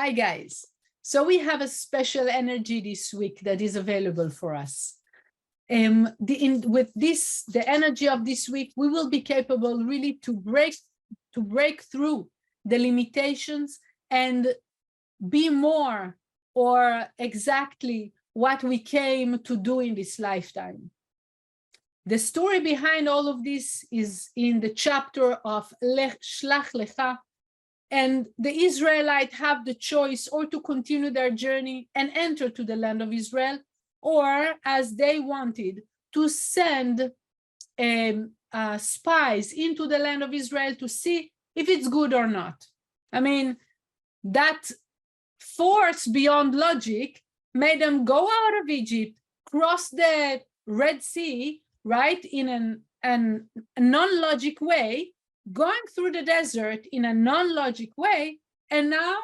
Hi guys. So we have a special energy this week that is available for us. With the energy of this week, we will be capable really to break through the limitations and be more or exactly what we came to do in this lifetime. The story behind all of this is in the chapter of Shlach Lecha, and the Israelites have the choice or to continue their journey and enter to the land of Israel, or as they wanted, to send spies into the land of Israel to see if it's good or not. I mean, that force beyond logic made them go out of Egypt, cross the Red Sea, right, in a non-logic way, going through the desert in a non-logic way, and now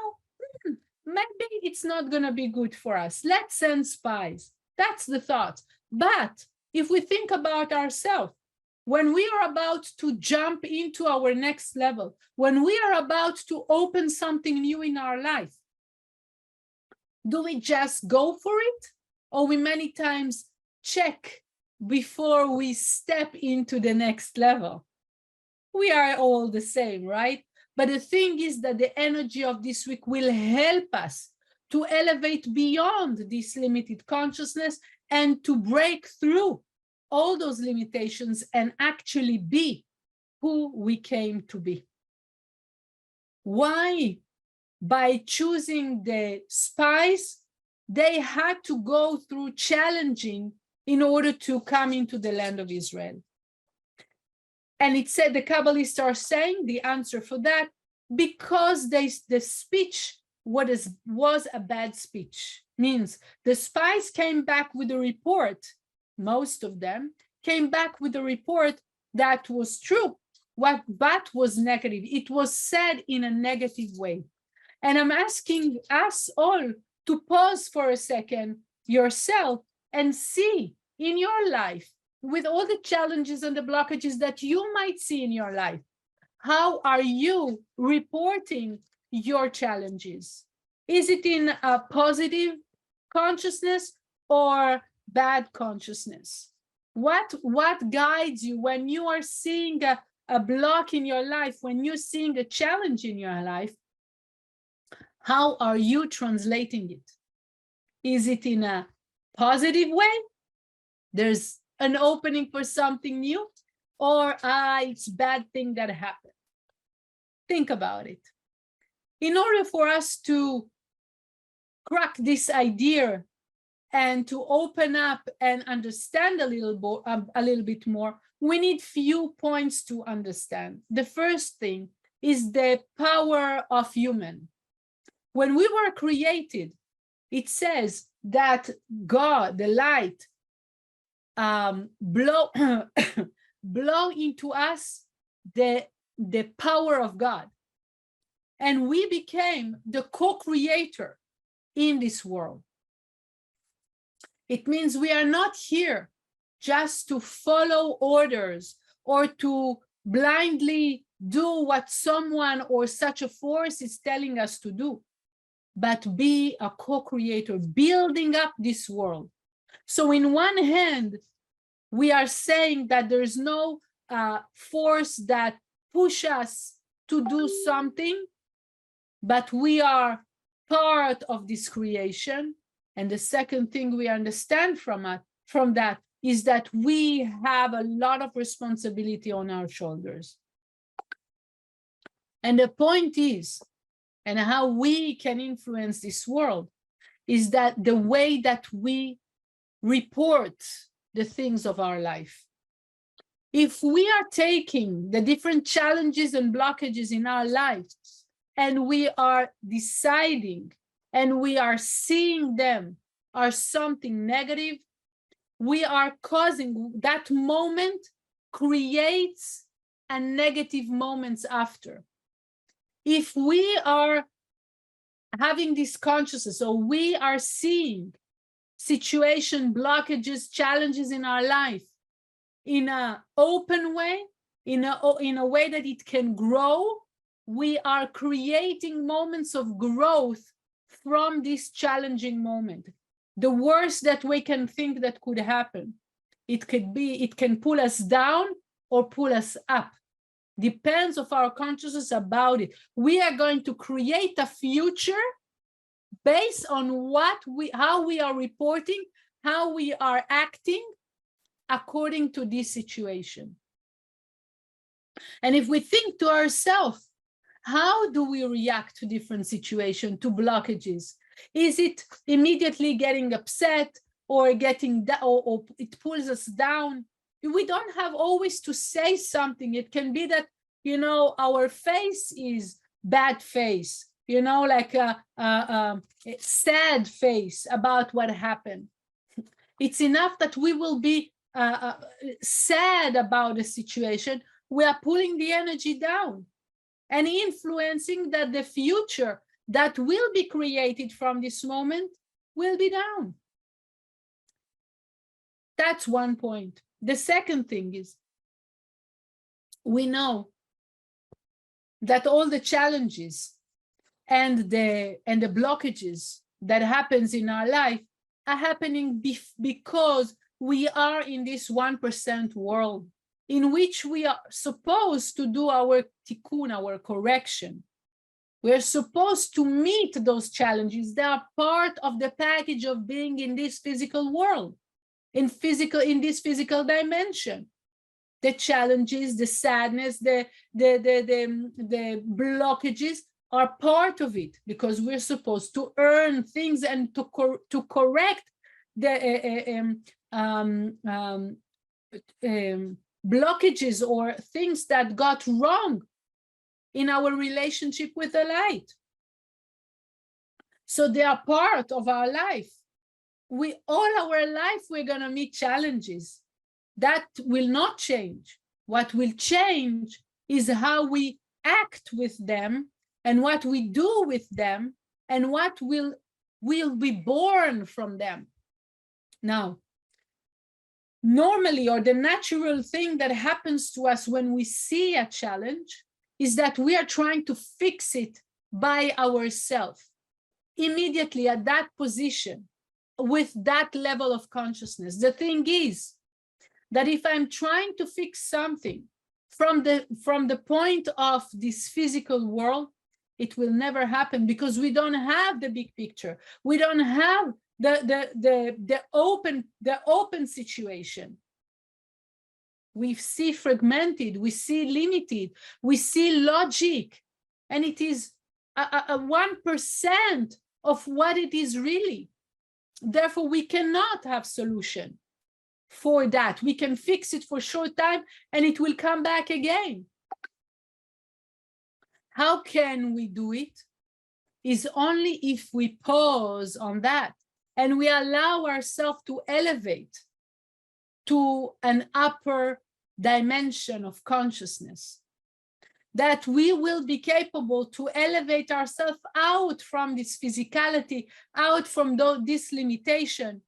maybe it's not going to be good for us. Let's send spies. That's the thought. But if we think about ourselves, when we are about to jump into our next level, when we are about to open something new in our life, do we just go for it? Or we many times check before we step into the next level? We are all the same, right? But the thing is that the energy of this week will help us to elevate beyond this limited consciousness and to break through all those limitations and actually be who we came to be. Why? By choosing the spies, they had to go through challenging in order to come into the land of Israel. And it said, the Kabbalists are saying the answer for that, because the speech was a bad speech. Means the spies came back with a report, most of them came back with a report that was true, but was negative. It was said in a negative way. And I'm asking us all to pause for a second yourself and see in your life, with all the challenges and the blockages that you might see in your life, how are you reporting your challenges? Is it in a positive consciousness or bad consciousness? What guides you when you are seeing a block in your life, when you're seeing a challenge in your life? How are you translating it? Is it in a positive way? There's an opening for something new, or it's a bad thing that happened? Think about it. In order for us to crack this idea and to open up and understand a little bit more, we need few points to understand. The first thing is the power of human. When we were created, it says that God, the light, blow into us the power of God, and we became the co-creator in this world. It means we are not here just to follow orders or to blindly do what someone or such a force is telling us to do, but be a co-creator, building up this world. So in one hand, we are saying that there's no force that pushes us to do something, but we are part of this creation. And the second thing we understand from that is that we have a lot of responsibility on our shoulders. And the point is, and how we can influence this world, is that the way that we report the things of our life. If we are taking the different challenges and blockages in our lives and we are deciding and we are seeing them are something negative, we are causing that moment creates a negative moments after. If we are having this consciousness, or we are seeing situation, blockages, challenges in our life in an open way, in a way that it can grow, we are creating moments of growth from this challenging moment. The worst that we can think that could happen. It can pull us down or pull us up. Depends of our consciousness about it. We are going to create a future based on how we are reporting, how we are acting according to this situation. And if we think to ourselves, how do we react to different situations, to blockages? Is it immediately getting upset or getting or it pulls us down? We don't have always to say something. It can be that, our face is bad face, like a sad face about what happened. It's enough that we will be sad about the situation. We are pulling the energy down and influencing that the future that will be created from this moment will be down. That's one point. The second thing is, we know that all the challenges and the blockages that happens in our life are happening because we are in this 1% world in which we are supposed to do our tikkun, our correction. We're supposed to meet those challenges. They are part of the package of being in this physical world, in this physical dimension. The challenges, the sadness, the blockages are part of it, because we're supposed to earn things and to correct the blockages or things that got wrong in our relationship with the light. So they are part of our life. All our life, we're going to meet challenges. That will not change. What will change is how we act with them and what we do with them and what will be born from them. Now, normally, or the natural thing that happens to us when we see a challenge is that we are trying to fix it by ourselves, immediately at that position, with that level of consciousness. The thing is that if I'm trying to fix something from the point of this physical world, it will never happen, because we don't have the big picture. We don't have the open situation. We see fragmented, we see limited, we see logic, and it is a 1% of what it is really. Therefore, we cannot have solution for that. We can fix it for a short time and it will come back again. How can we do it? Is only if we pause on that and we allow ourselves to elevate to an upper dimension of consciousness, that we will be capable to elevate ourselves out from this physicality, out from this limitation.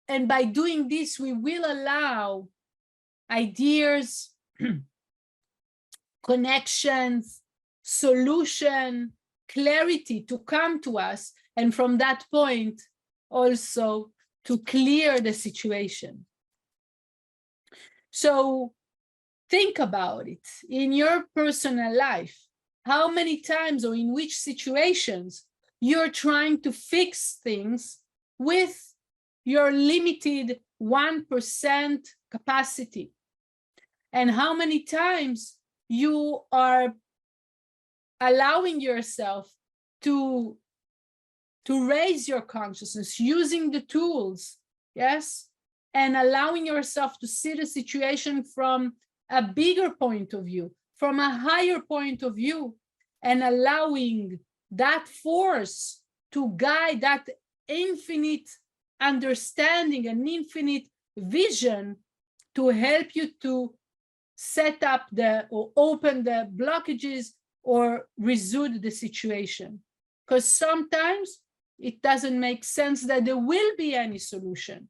And by doing this, we will allow ideas, connections, solution, clarity to come to us. And from that point, also to clear the situation. So think about it in your personal life. How many times or in which situations you're trying to fix things with your limited 1% capacity? And how many times you are allowing yourself to raise your consciousness using the tools, yes? And allowing yourself to see the situation from a bigger point of view, from a higher point of view, and allowing that force to guide that infinite understanding and infinite vision to help you to set up or open the blockages or resolve the situation. Because sometimes it doesn't make sense that there will be any solution.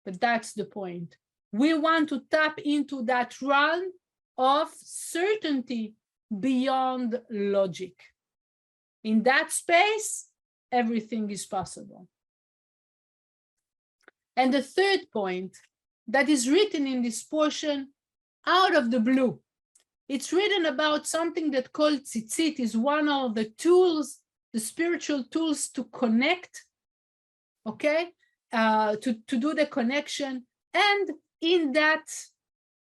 But that's the point. We want to tap into that realm of certainty beyond logic. In that space, everything is possible. And the third point that is written in this portion out of the blue, it's written about something that called tzitzit, is one of the tools, the spiritual tools to connect, okay, to do the connection. And in that,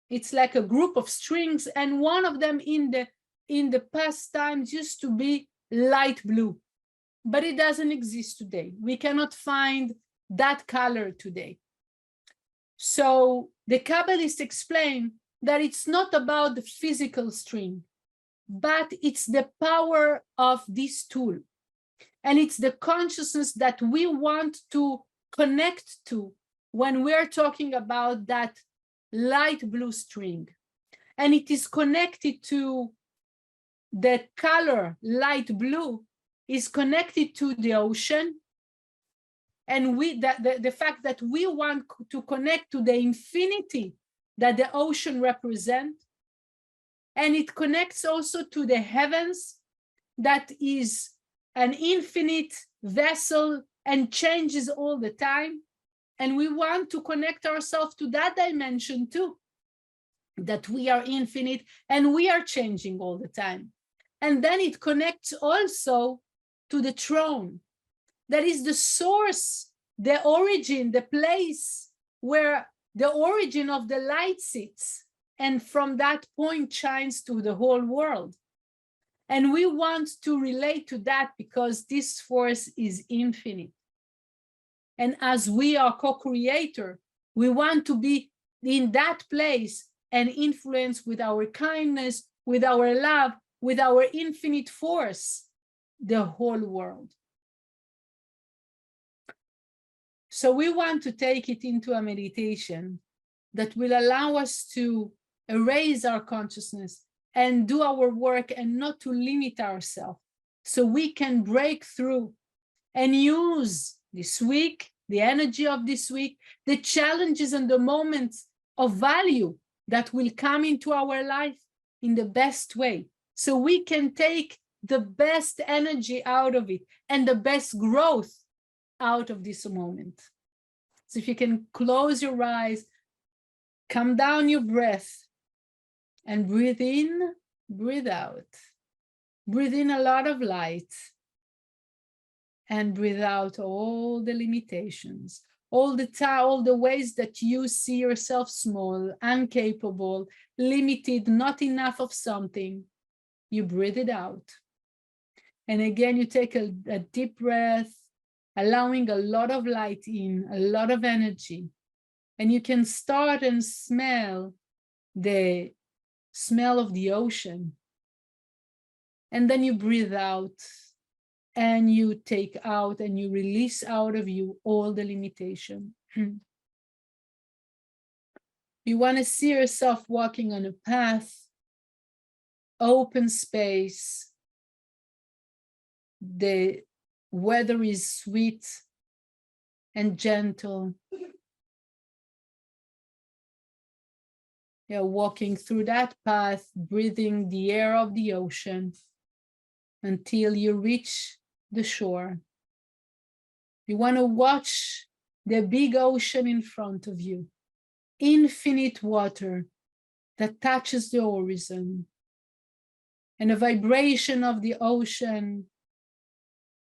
it's like a group of strings, and one of them in the past times used to be light blue, but it doesn't exist today. We cannot find that color today. So the Kabbalists explain that it's not about the physical string, but it's the power of this tool. And it's the consciousness that we want to connect to when we're talking about that light blue string. And it is connected to the color light blue, is connected to the ocean. And the fact that we want to connect to the infinity that the ocean represents. And it connects also to the heavens, that is an infinite vessel and changes all the time. And we want to connect ourselves to that dimension too, that we are infinite and we are changing all the time. And then it connects also to the throne. That is the source, the origin, the place where the origin of the light sits. And from that point shines to the whole world. And we want to relate to that because this force is infinite. And as we are co-creator, we want to be in that place and influence with our kindness, with our love, with our infinite force, the whole world. So we want to take it into a meditation that will allow us to erase our consciousness and do our work and not to limit ourselves, so we can break through and use this week, the energy of this week, the challenges and the moments of value that will come into our life in the best way, so we can take the best energy out of it and the best growth out of this moment. So if you can close your eyes, calm down your breath, and breathe in, breathe out. Breathe in a lot of light, and breathe out all the limitations, all the ways that you see yourself small, incapable, limited, not enough of something. You breathe it out. And again, you take a deep breath, allowing a lot of light in, a lot of energy. And you can start and smell the smell of the ocean. And then you breathe out, and you take out and you release out of you all the limitation. You want to see yourself walking on a path, open space. The weather is sweet and gentle. You're walking through that path, breathing the air of the ocean until you reach the shore. You want to watch the big ocean in front of you, infinite water that touches the horizon, and the vibration of the ocean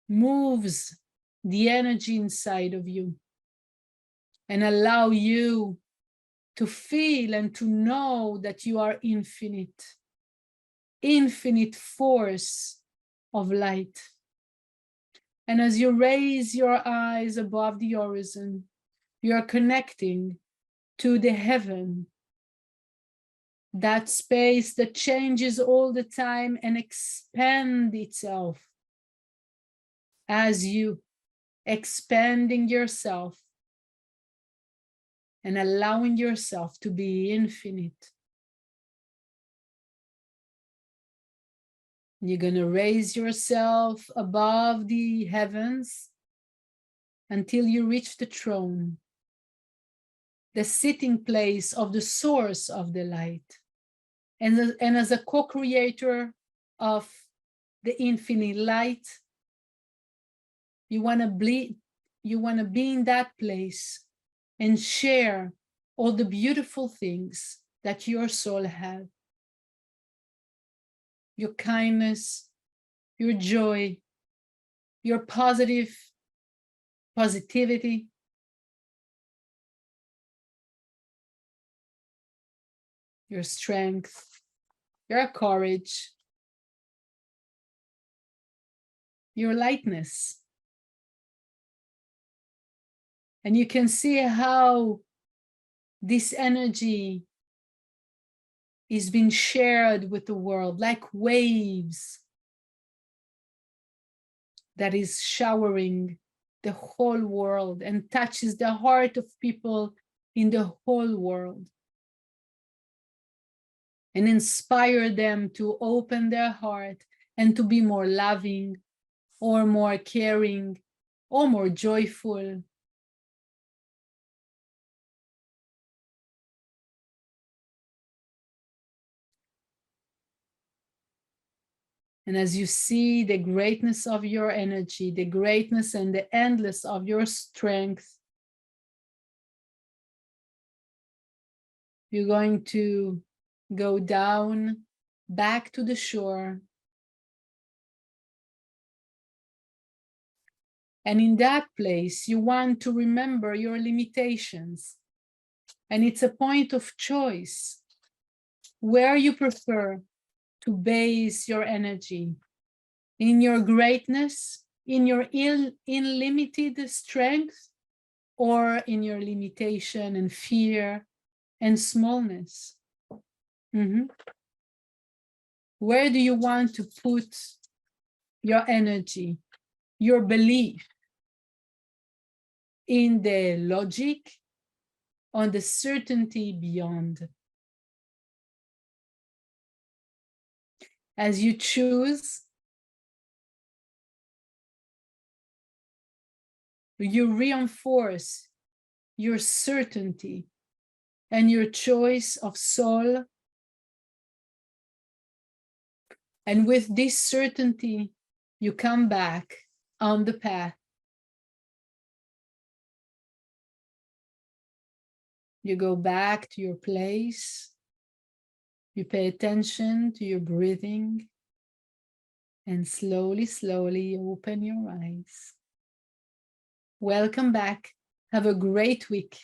moves the energy inside of you and allow you to feel and to know that you are infinite, infinite force of light. And as you raise your eyes above the horizon, you are connecting to the heaven, that space that changes all the time and expands itself as you expanding yourself and allowing yourself to be infinite. You're going to raise yourself above the heavens until you reach the throne, the sitting place of the source of the light. And as a co-creator of the infinite light. You want to be in that place and share all the beautiful things that your soul has. Your kindness, your joy, your positivity. Your strength, your courage, your lightness. And you can see how this energy is being shared with the world like waves that is showering the whole world and touches the heart of people in the whole world and inspire them to open their heart and to be more loving or more caring or more joyful. And as you see the greatness of your energy, the greatness and the endless of your strength, you're going to go down back to the shore. And in that place, you want to remember your limitations. And it's a point of choice where you prefer to base your energy, in your greatness, in your unlimited strength, or in your limitation and fear and smallness. Where do you want to put your energy, your belief? In the logic, on the certainty beyond? As you choose, you reinforce your certainty and your choice of soul. And with this certainty, you come back on the path. You go back to your place. You pay attention to your breathing. And slowly, slowly open your eyes. Welcome back. Have a great week.